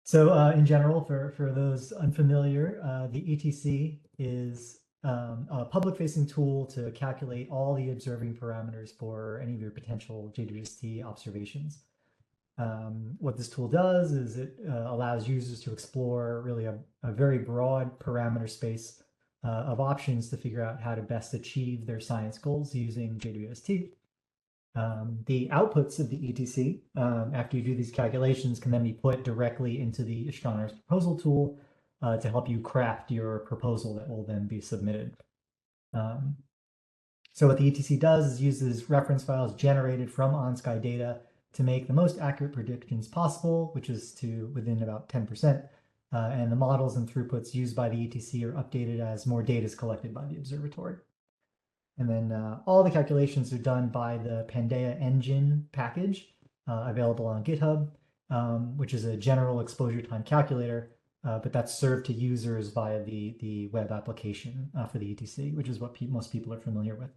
So in general, for those unfamiliar, the ETC is a public-facing tool to calculate all the observing parameters for any of your potential JWST observations. What this tool does is it allows users to explore really a very broad parameter space of options to figure out how to best achieve their science goals using JWST. The outputs of the ETC, after you do these calculations, can then be put directly into the astronomer's proposal tool to help you craft your proposal that will then be submitted. So what the ETC does is uses reference files generated from OnSky data to make the most accurate predictions possible, which is to within about 10%. And the models and throughputs used by the ETC are updated as more data is collected by the observatory. And then all the calculations are done by the Pangaea engine package available on GitHub, which is a general exposure time calculator, but that's served to users via the web application for the ETC, which is what most people are familiar with.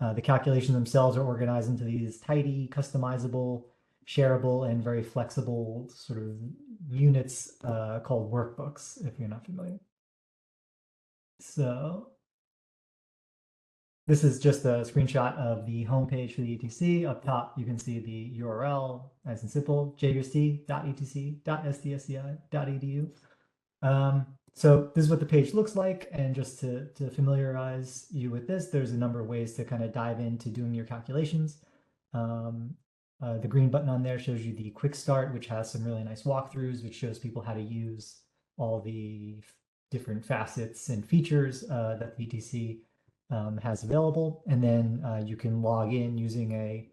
The calculations themselves are organized into these tidy, customizable, shareable, and very flexible sort of units called workbooks, if you're not familiar. So this is just a screenshot of the homepage for the ETC. Up top, you can see the URL, nice and simple, jwst.etc.sdsci.edu. So this is what the page looks like. And just to familiarize you with this, there's a number of ways to kind of dive into doing your calculations. The green button on there shows you the quick start, which has some really nice walkthroughs, which shows people how to use all the different facets and features that the ETC has available. And then you can log in using a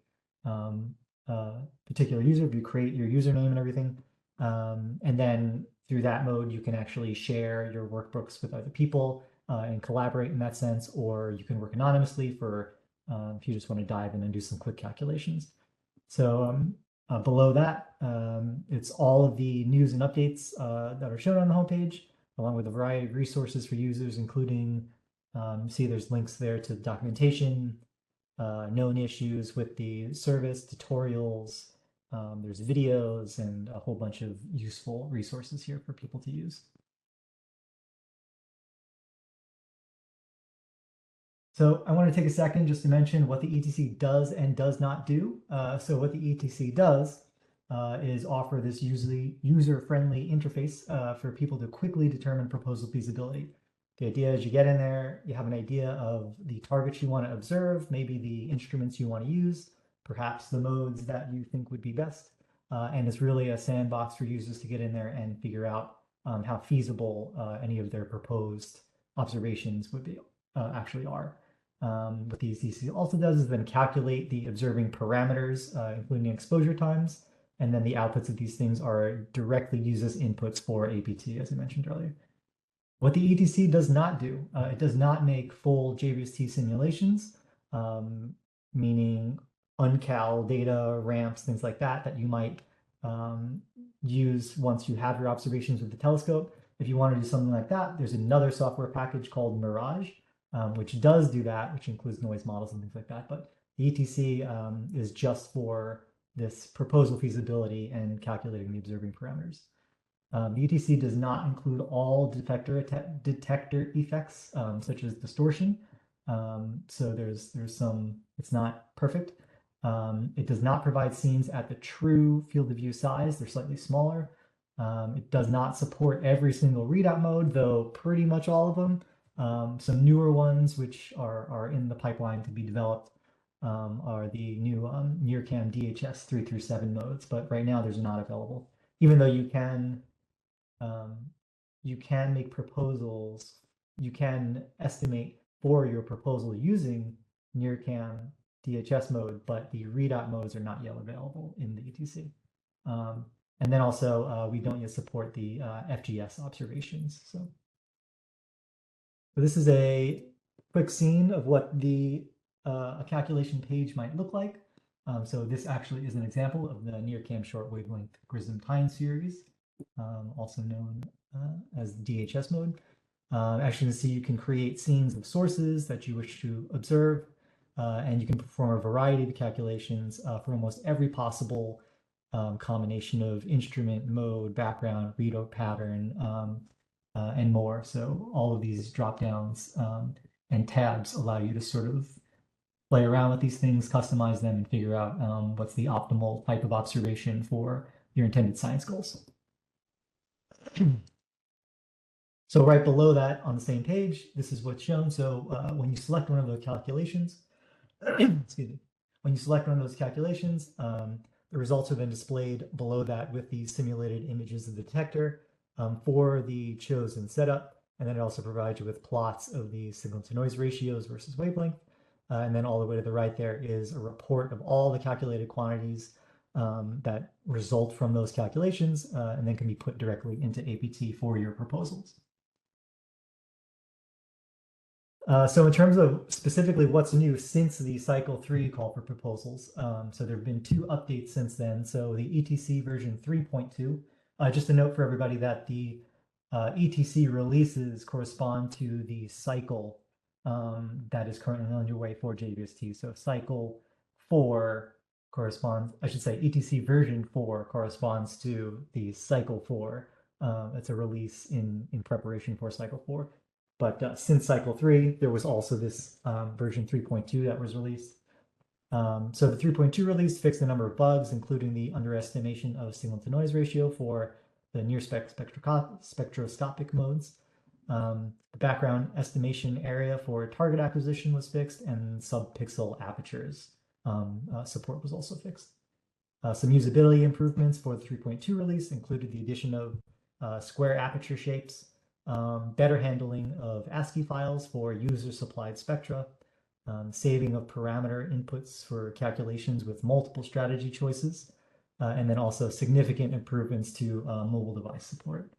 particular user if you create your username and everything. And then through that mode, you can actually share your workbooks with other people and collaborate in that sense, or you can work anonymously for if you just want to dive in and do some quick calculations. So below that, it's all of the news and updates that are shown on the homepage, along with a variety of resources for users, including see there's links there to documentation, known issues with the service, tutorials, there's videos, and a whole bunch of useful resources here for people to use. So I want to take a second just to mention what the ETC does and does not do. So what the ETC does is offer this user-friendly interface for people to quickly determine proposal feasibility. The idea is you get in there, you have an idea of the targets you want to observe, maybe the instruments you want to use, perhaps the modes that you think would be best. And it's really a sandbox for users to get in there and figure out how feasible any of their proposed observations would be actually are. What the ETC also does is then calculate the observing parameters, including exposure times, and then the outputs of these things are directly used as inputs for APT, as I mentioned earlier. What the ETC does not do, it does not make full JWST simulations, meaning uncal data, ramps, things like that, that you might use once you have your observations with the telescope. If you want to do something like that, there's another software package called Mirage, which does do that, which includes noise models and things like that. But the ETC is just for this proposal feasibility and calculating the observing parameters. The ETC does not include all detector effects, such as distortion. So there's some, it's not perfect. It does not provide scenes at the true field of view size. They're slightly smaller. It does not support every single readout mode, though pretty much all of them. Some newer ones, which are in the pipeline to be developed, are the new NearCam DHS 3 through 7 modes, but right now there's not available. Even though you can make proposals, you can estimate for your proposal using NearCam DHS mode, but the readout modes are not yet available in the ETC. And then also we don't yet support the FGS observations. So this is a quick scene of what a calculation page might look like. So this actually is an example of the NearCam short wavelength Grism time series, also known as DHS mode. As you can see, you can create scenes of sources that you wish to observe, and you can perform a variety of calculations for almost every possible combination of instrument, mode, background, readout pattern, and more. So all of these drop downs and tabs allow you to sort of play around with these things, customize them, and figure out what's the optimal type of observation for your intended science goals. So right below that on the same page, this is what's shown. So when you select one of those calculations, excuse me, when you select one of those calculations, the results are then displayed below that with the simulated images of the detector for the chosen setup. And then it also provides you with plots of the signal to noise ratios versus wavelength. And then all the way to the right there is a report of all the calculated quantities that result from those calculations and then can be put directly into APT for your proposals. So in terms of specifically what's new since the cycle 3 call for proposals, so there have been 2 updates since then. So the ETC version 3.2, just a note for everybody that the ETC releases correspond to the cycle that is currently underway for JWST. So cycle 4 corresponds, I should say ETC version 4 corresponds to the cycle 4. It's a release in preparation for cycle 4. But since cycle 3, there was also this version 3.2 that was released. So the 3.2 release fixed a number of bugs, including the underestimation of signal to noise ratio for the near spectroscopic modes. The background estimation area for target acquisition was fixed, and sub-pixel apertures support was also fixed. Some usability improvements for the 3.2 release included the addition of square aperture shapes, better handling of ASCII files for user-supplied spectra, saving of parameter inputs for calculations with multiple strategy choices, and then also significant improvements to mobile device support.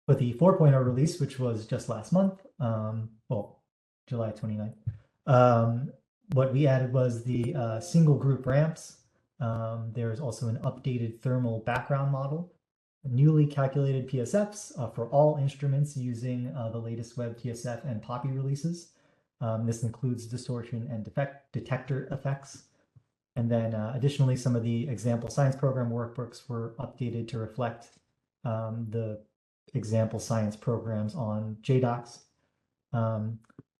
But the 4.0 release, which was just last month, well, July 29th, what we added was the single group ramps. There's also an updated thermal background model, newly calculated PSFs for all instruments using the latest WebTSF and POPI releases. This includes distortion and detector effects. And then additionally, some of the example science program workbooks were updated to reflect the example science programs on JDocs.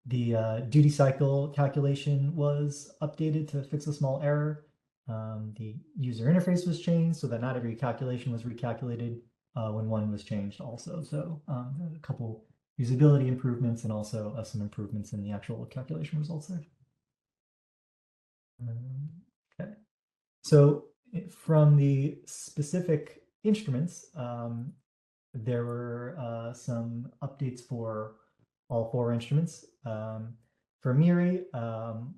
The duty cycle calculation was updated to fix a small error. The user interface was changed so that not every calculation was recalculated when one was changed also. So a couple usability improvements and also some improvements in the actual calculation results there. Okay. So from the specific instruments, there were some updates for all 4 instruments. For MIRI,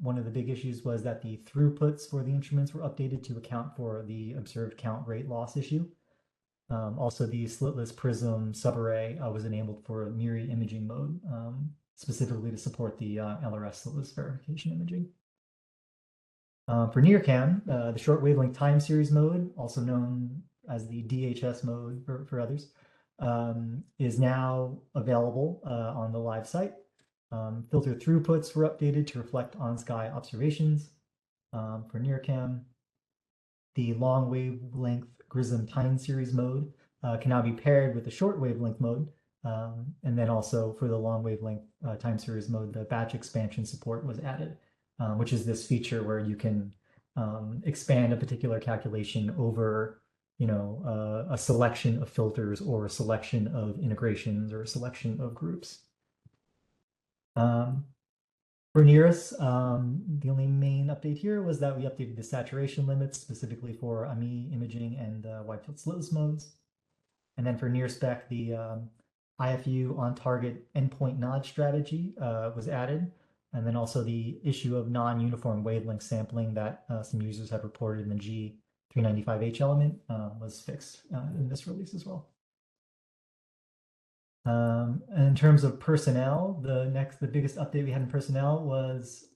one of the big issues was that the throughputs for the instruments were updated to account for the observed count rate loss issue. Also, the slitless prism subarray was enabled for MIRI imaging mode, specifically to support the LRS slitless verification imaging. For NearCam, the short wavelength time series mode, also known as the DHS mode for others, is now available on the live site. Filter throughputs were updated to reflect on-sky observations. For NearCam, the long wavelength GRISM time series mode can now be paired with the short wavelength mode. And then also for the long wavelength time series mode, the batch expansion support was added, which is this feature where you can expand a particular calculation over a selection of filters or a selection of integrations or a selection of groups. For NIRIS, the only main update here was that we updated the saturation limits specifically for AMI imaging and wide field slitless modes. And then for NearSpec, the IFU on target endpoint nod strategy was added. And then also the issue of non-uniform wavelength sampling that some users had reported in the G395H element was fixed in this release as well. And in terms of personnel, the biggest update we had in personnel was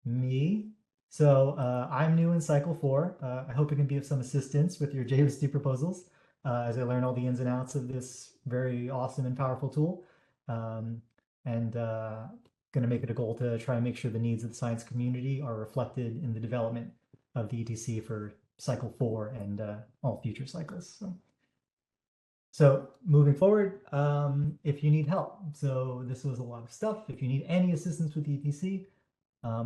me. So I'm new in cycle 4. I hope it can be of some assistance with your JWST proposals as I learn all the ins and outs of this very awesome and powerful tool. And going to make it a goal to try and make sure the needs of the science community are reflected in the development of the ETC for cycle 4 and all future cycles. So moving forward, if you need help, so this was a lot of stuff. If you need any assistance with ETC,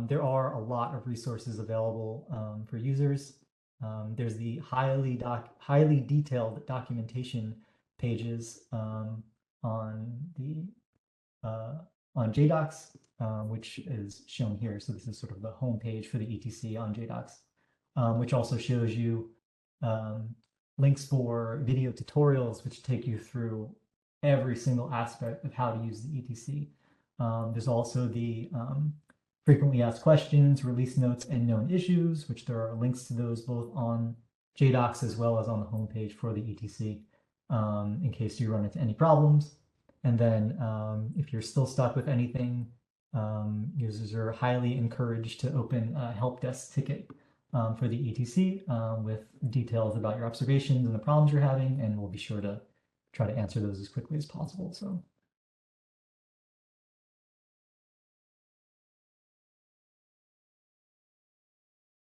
there are a lot of resources available for users. There's the highly detailed documentation pages on JDocs, which is shown here. So this is sort of the home page for the ETC on JDocs, which also shows you links for video tutorials, which take you through every single aspect of how to use the ETC. There's also the frequently asked questions, release notes, and known issues, which there are links to those both on JDocs as well as on the homepage for the ETC in case you run into any problems. And then if you're still stuck with anything, users are highly encouraged to open a help desk ticket for the ETC with details about your observations and the problems you're having, and we'll be sure to try to answer those as quickly as possible. So